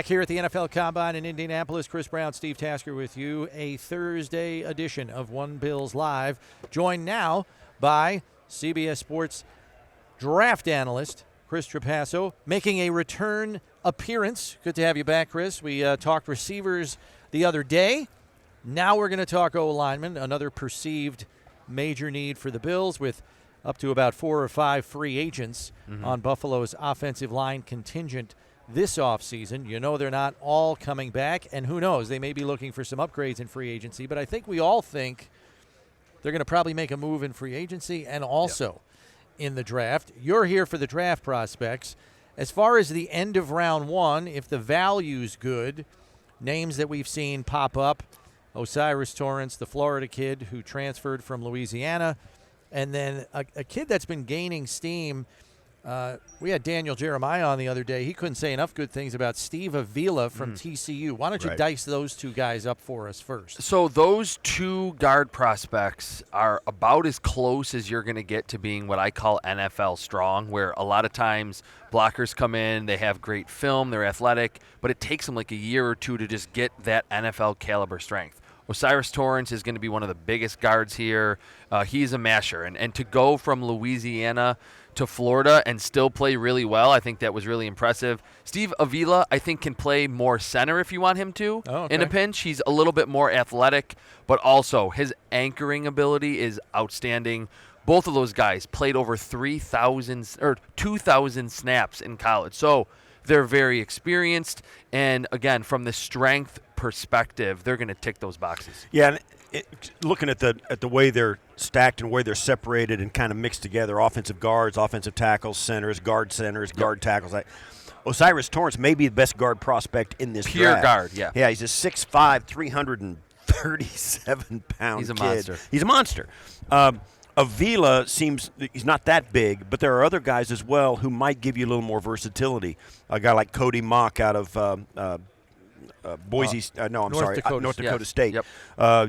Back here at the NFL Combine in Indianapolis, Chris Brown, Steve Tasker with you. A Thursday edition of One Bills Live. Joined now by CBS Sports draft analyst Chris Trapasso, making a return appearance. Good to have you back, Chris. We talked receivers the other day. Now we're going to talk O-linemen, another perceived major need for the Bills with up to about 4 or 5 free agents on Buffalo's offensive line contingent this offseason. You know they're not all coming back, and who knows, they may be looking for some upgrades in free agency, but I think we all think they're going to probably make a move in free agency and also in the draft. You're here for the draft prospects. As far as the end of round one, if the value's good, names that we've seen pop up, Osiris Torrance, the Florida kid who transferred from Louisiana, and then a kid that's been gaining steam. We had Daniel Jeremiah on the other day. He couldn't say enough good things about Steve Avila from TCU. Why don't you dice those two guys up for us first? So those two guard prospects are about as close as you're going to get to being what I call NFL strong, where a lot of times blockers come in, they have great film, they're athletic, but it takes them like a year or two to just get that NFL caliber strength. Osiris Torrance is going to be one of the biggest guards here. He's a masher. And to go from Louisiana to Florida and still play really well, I think that was really impressive. Steve Avila, I think, can play more center if you want him to in a pinch. He's a little bit more athletic, but also his anchoring ability is outstanding. Both of those guys played over 3,000 or 2,000 snaps in college. So they're very experienced. And, again, from the strength perspective, they're going to tick those boxes. Yeah, and looking at the way they're stacked and the way they're separated and kind of mixed together, offensive guards, offensive tackles, centers, guard tackles. Osiris Torrance may be the best guard prospect in this Pure draft. guard, yeah. Yeah, he's a 6'5", 337-pound He's a kid. monster. He's a monster. Avila seems he's not that big, but there are other guys as well who might give you a little more versatility. A guy like Cody Mock out of North Dakota State. Yep.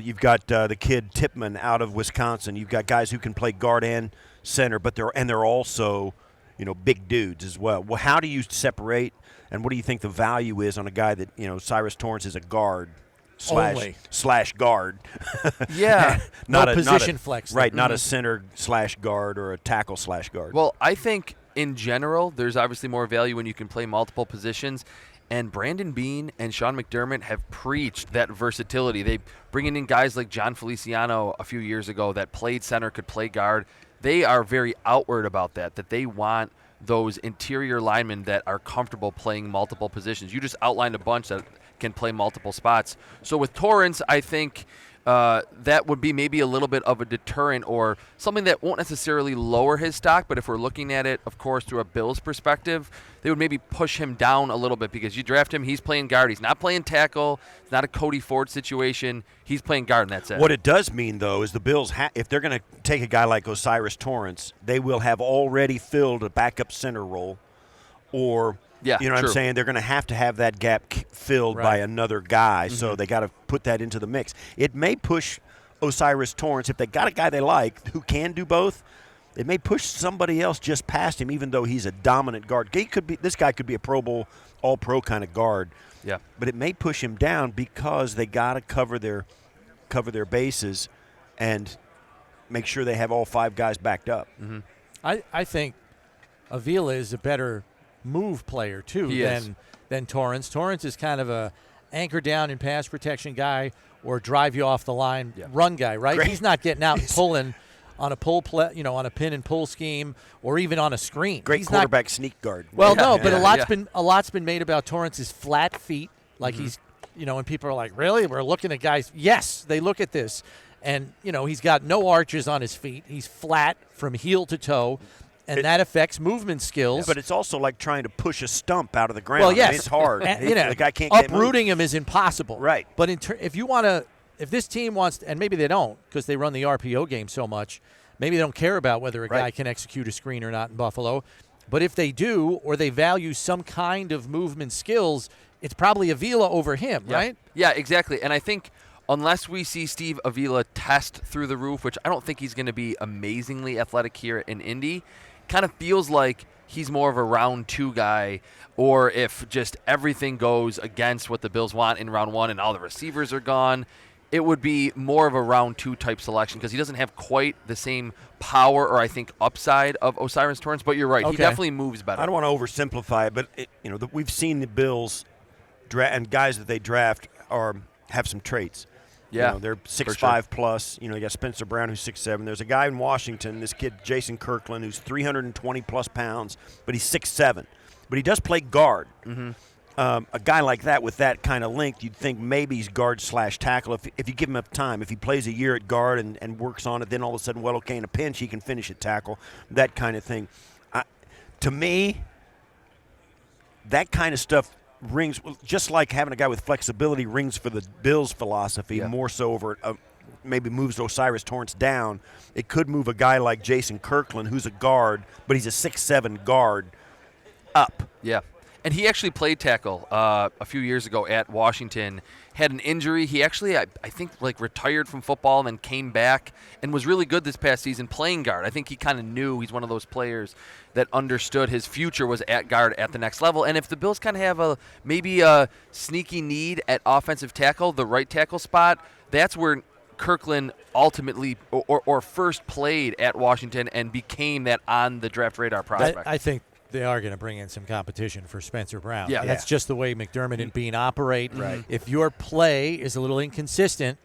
You've got the kid Tipman out of Wisconsin. You've got guys who can play guard and center, but they're also, big dudes as well. Well, how do you separate, and what do you think the value is on a guy that, Cyrus Torrance is a guard slash guard? Yeah, not a position flex. Right, not a center slash guard or a tackle slash guard. Well, I think in general, there's obviously more value when you can play multiple positions. And Brandon Beane and Sean McDermott have preached that versatility. They bringing in guys like John Feliciano a few years ago that played center, could play guard. They are very outward about that they want those interior linemen that are comfortable playing multiple positions. You just outlined a bunch that can play multiple spots. So with Torrance, I think that would be maybe a little bit of a deterrent or something that won't necessarily lower his stock, but if we're looking at it, of course, through a Bills perspective, they would maybe push him down a little bit because you draft him, he's playing guard. He's not playing tackle. It's not a Cody Ford situation. He's playing guard, and that's it. What it does mean, though, is the Bills, if they're going to take a guy like Osiris Torrance, they will have already filled a backup center role or – yeah, you know what I'm saying? They're going to have that gap filled by another guy, so they got to put that into the mix. It may push Osiris Torrance, if they got a guy they like who can do both, it may push somebody else just past him, even though he's a dominant guard. This guy could be a Pro Bowl, all-pro kind of guard. Yeah. But it may push him down because they got to cover their bases and make sure they have all 5 guys backed up. Mm-hmm. I think Avila is a better move player too than Torrance. Torrance is kind of a anchor down in pass protection guy or drive you off the line run guy, right? Great. He's not getting out and pulling on a pull play, on a pin and pull scheme or even on a screen. Great quarterback sneak guard. Well, no, but a lot's been made about Torrance's flat feet, like he's, and people are like, "Really? We're looking at guys." Yes, they look at this. And, he's got no arches on his feet. He's flat from heel to toe. And that affects movement skills. But it's also like trying to push a stump out of the ground. Well, yes. I mean, it's hard. The guy can't uprooting him is impossible. Right. But if this team wants to, and maybe they don't because they run the RPO game so much, maybe they don't care about whether a guy can execute a screen or not in Buffalo. But if they do, or they value some kind of movement skills, it's probably Avila over him, right? Yeah, exactly. And I think unless we see Steve Avila test through the roof, which I don't think he's going to be amazingly athletic here in Indy, kind of feels like he's more of a round 2 guy, or if just everything goes against what the Bills want in round 1 and all the receivers are gone, it would be more of a round 2 type selection because he doesn't have quite the same power or I think upside of O'Cyrus Torrence. But you're right, he definitely moves better. I don't want to oversimplify it, but we've seen the Bills and guys that they draft have some traits. Yeah, they're 6'5" plus. You got Spencer Brown, who's 6'7". There's a guy in Washington, this kid Jason Kirkland, who's 320 plus pounds, but he's 6'7". But he does play guard. Mm-hmm. A guy like that with that kind of length, you'd think maybe he's guard/tackle if you give him enough time. If he plays a year at guard and works on it, then all of a sudden, in a pinch, he can finish at tackle, that kind of thing. To me, that kind of stuff rings, just like having a guy with flexibility rings for the Bills' philosophy, more so over maybe moves O'Cyrus Torrence down. It could move a guy like Jason Kirkland, who's a guard, but he's a 6'7" guard, up. Yeah. And he actually played tackle a few years ago at Washington. Had an injury. He actually, I think, retired from football and then came back and was really good this past season playing guard. I think he kind of knew he's one of those players that understood his future was at guard at the next level. And if the Bills kind of have maybe a sneaky need at offensive tackle, the right tackle spot, that's where Kirkland ultimately or first played at Washington and became that on the draft radar prospect. I think they are going to bring in some competition for Spencer Brown. Yeah. That's just the way McDermott and Bean operate. Right. If your play is a little inconsistent,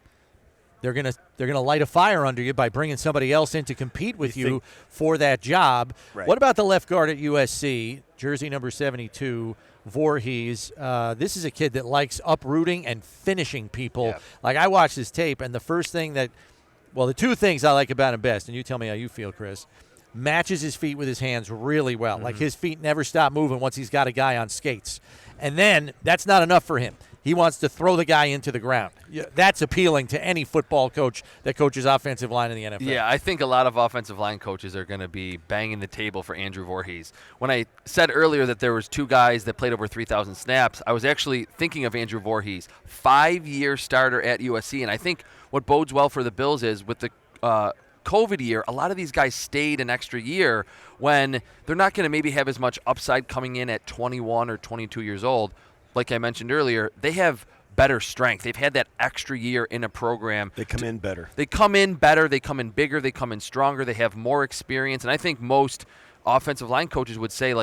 they're going to light a fire under you by bringing somebody else in to compete with you for that job. Right. What about the left guard at USC, jersey number 72, Voorhees? This is a kid that likes uprooting and finishing people. Yeah. I watched his tape, and the two things I like about him best, and you tell me how you feel, Chris, matches his feet with his hands really well. Mm-hmm. His feet never stop moving once he's got a guy on skates. And then that's not enough for him. He wants to throw the guy into the ground. That's appealing to any football coach that coaches offensive line in the NFL. Yeah, I think a lot of offensive line coaches are going to be banging the table for Andrew Voorhees. When I said earlier that there was 2 guys that played over 3,000 snaps, I was actually thinking of Andrew Voorhees, 5-year starter at USC. And I think what bodes well for the Bills is with the COVID year, a lot of these guys stayed an extra year when they're not going to maybe have as much upside coming in at 21 or 22 years old. Like I mentioned earlier, they have better strength. They've had that extra year in a program. They come in better. They come in better. They come in bigger. They come in stronger. They have more experience. And I think most offensive line coaches would say,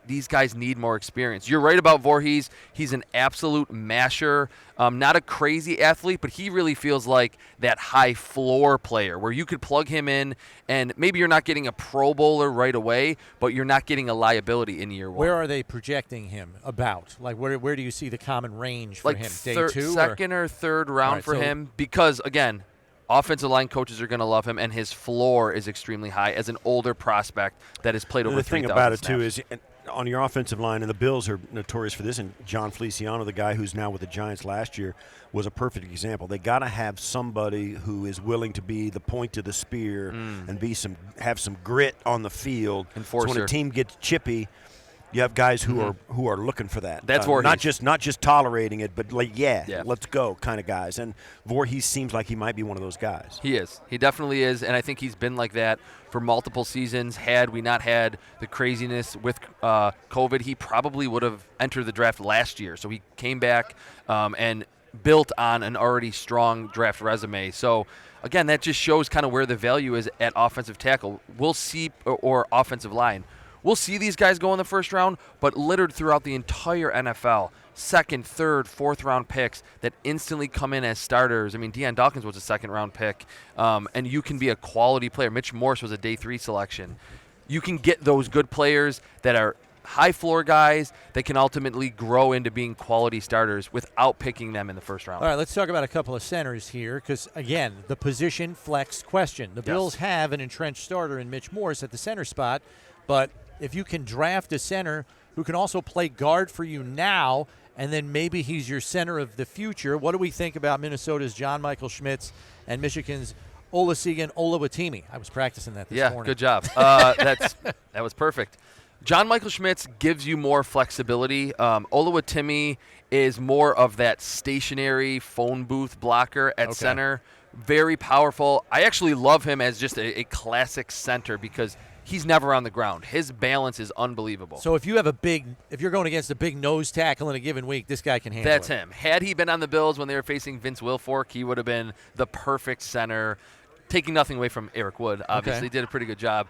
these guys need more experience. You're right about Voorhees. He's an absolute masher. Not a crazy athlete, but he really feels like that high floor player where you could plug him in and maybe you're not getting a Pro Bowler right away, but you're not getting a liability in year 1. Where are they projecting him about? Where do you see the common range for him? Day 2? Second or third round for him because, again, offensive line coaches are going to love him, and his floor is extremely high as an older prospect that has played over 3,000 snaps. The thing about it, snaps. too, is on your offensive line, and the Bills are notorious for this, and John Feliciano, the guy who's now with the Giants last year, was a perfect example. They got to have somebody who is willing to be the point of the spear and have some grit on the field. Enforcer. So when a team gets chippy, you have guys who are looking for that. That's Voorhees. Not just tolerating it, but let's go kind of guys. And Voorhees seems like he might be one of those guys. He is. He definitely is, and I think he's been like that for multiple seasons. Had we not had the craziness with COVID, he probably would have entered the draft last year. So he came back and built on an already strong draft resume. So, again, that just shows kind of where the value is at offensive tackle. We'll see, or offensive line. We'll see these guys go in the first round, but littered throughout the entire NFL, second, third, fourth round picks that instantly come in as starters. I mean, Deion Dawkins was a second-round pick, and you can be a quality player. Mitch Morse was a day 3 selection. You can get those good players that are high-floor guys that can ultimately grow into being quality starters without picking them in the first round. All right, let's talk about a couple of centers here because, again, the position flex question. The Bills have an entrenched starter in Mitch Morse at the center spot, but if you can draft a center who can also play guard for you now, and then maybe he's your center of the future, what do we think about Minnesota's John Michael Schmitz and Michigan's Olusegun Oluwatimi? I was practicing that this morning. Yeah, good job. That was perfect. John Michael Schmitz gives you more flexibility. Oluwatimi is more of that stationary phone booth blocker at center. Very powerful. I actually love him as just a classic center because he's never on the ground. His balance is unbelievable. So if you're going against a big nose tackle in a given week, this guy can handle it. That's him. Had he been on the Bills when they were facing Vince Wilfork, he would have been the perfect center. Taking nothing away from Eric Wood, obviously, did a pretty good job.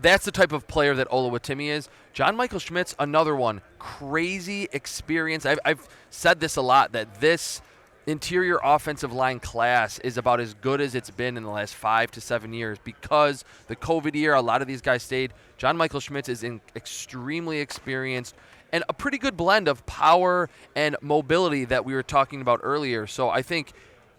That's the type of player that Oluwatimi is. John Michael Schmidt's another one. Crazy experience. I've said this a lot, that this interior offensive line class is about as good as it's been in the last 5 to 7 years because the COVID year, a lot of these guys stayed. John Michael Schmidt is extremely experienced and a pretty good blend of power and mobility that we were talking about earlier. So I think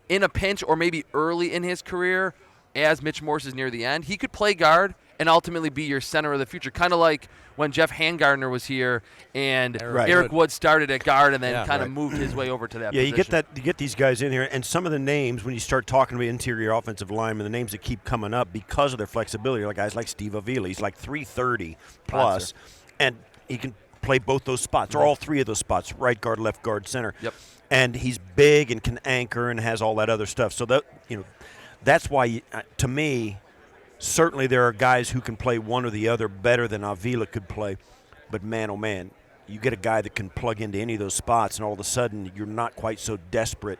in a pinch or maybe early in his career, as Mitch Morse is near the end, he could play guard and ultimately be your center of the future. Kind of like when Jeff Handgardner was here and Eric Wood started at guard and then kind of moved his way over to that position. You get these guys in here, and some of the names, when you start talking about interior offensive linemen, the names that keep coming up because of their flexibility, like guys like Steve Avila. He's like 330 plus, and he can play both those spots, or all three of those spots, right guard, left guard, center. Yep. And he's big and can anchor and has all that other stuff. So that's why, to me, certainly there are guys who can play one or the other better than Avila could play. But, man, oh, man, you get a guy that can plug into any of those spots, and all of a sudden you're not quite so desperate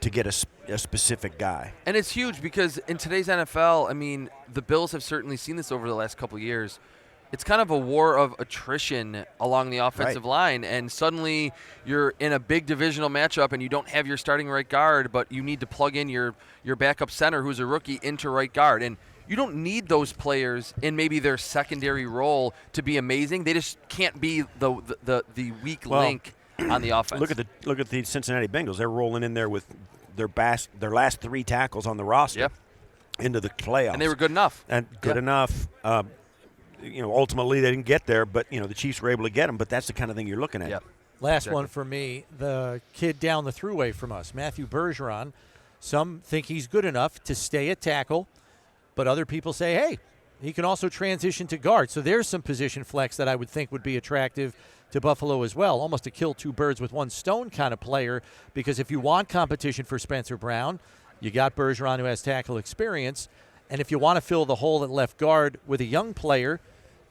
to get a specific guy. And it's huge because in today's NFL, I mean, the Bills have certainly seen this over the last couple of years. It's kind of a war of attrition along the offensive line, and suddenly you're in a big divisional matchup and you don't have your starting right guard, but you need to plug in your backup center who's a rookie into right guard. And you don't need those players in maybe their secondary role to be amazing. They just can't be the weak link on the offense. Look at the Cincinnati Bengals. They're rolling in there with their last 3 tackles on the roster into the playoffs. And they were good enough. Enough. Ultimately they didn't get there, but the Chiefs were able to get them. But that's the kind of thing you're looking at. Yep. Last one for me, the kid down the thruway from us, Matthew Bergeron. Some think he's good enough to stay at tackle, but other people say, hey, he can also transition to guard. So there's some position flex that I would think would be attractive to Buffalo as well, almost a kill 2 birds with 1 stone kind of player, because if you want competition for Spencer Brown, you got Bergeron who has tackle experience. And if you want to fill the hole at left guard with a young player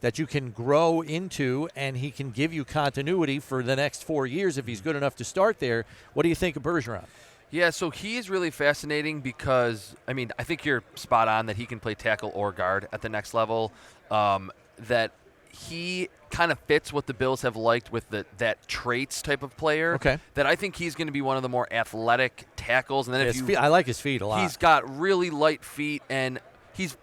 that you can grow into and he can give you continuity for the next 4 years if he's good enough to start there, what do you think of Bergeron? Yeah, so he is really fascinating because, I mean, I think you're spot on that he can play tackle or guard at the next level, that he kind of fits what the Bills have liked with that traits type of player. Okay. That I think he's going to be one of the more athletic tackles. And then I like his feet a lot. He's got really light feet, and he's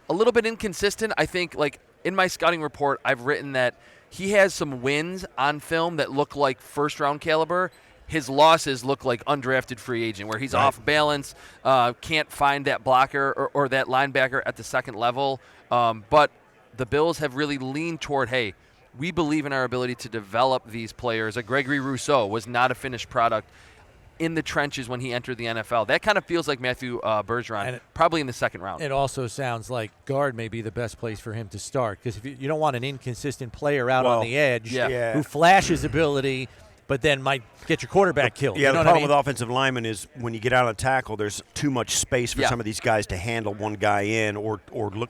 a little bit inconsistent. I think, like, in my scouting report, I've written that he has some wins on film that look like first-round caliber. His losses look like undrafted free agent, where he's off balance, can't find that blocker or that linebacker at the second level. But the Bills have really leaned toward, hey, we believe in our ability to develop these players. Gregory Rousseau was not a finished product in the trenches when he entered the NFL. That kind of feels like Matthew Bergeron, probably in the second round. It also sounds like guard may be the best place for him to start, because if you don't want an inconsistent player out on the edge who flashes ability but then might get your quarterback killed. Yeah, you know the problem with offensive linemen is when you get out of tackle, there's too much space for some of these guys to handle one guy in or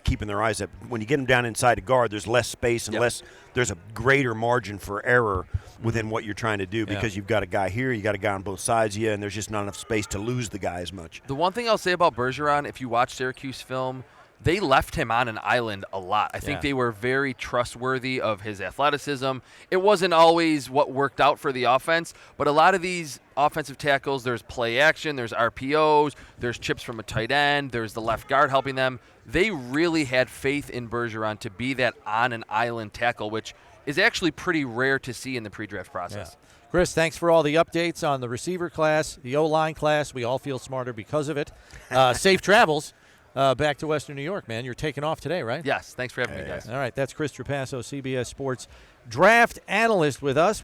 keeping their eyes up. When you get them down inside a guard, there's less space and there's a greater margin for error within what you're trying to do because you've got a guy here, you got a guy on both sides of you, and there's just not enough space to lose the guy as much. The one thing I'll say about Bergeron, if you watch Syracuse film, they left him on an island a lot. I think they were very trustworthy of his athleticism. It wasn't always what worked out for the offense, but a lot of these offensive tackles, there's play action, there's RPOs, there's chips from a tight end, there's the left guard helping them. They really had faith in Bergeron to be that on an island tackle, which is actually pretty rare to see in the pre-draft process. Yeah. Chris, thanks for all the updates on the receiver class, the O-line class. We all feel smarter because of it. Safe travels. Back to Western New York, man. You're taking off today, right? Yes. Thanks for having me, guys. All right. That's Chris Trapasso, CBS Sports draft analyst with us.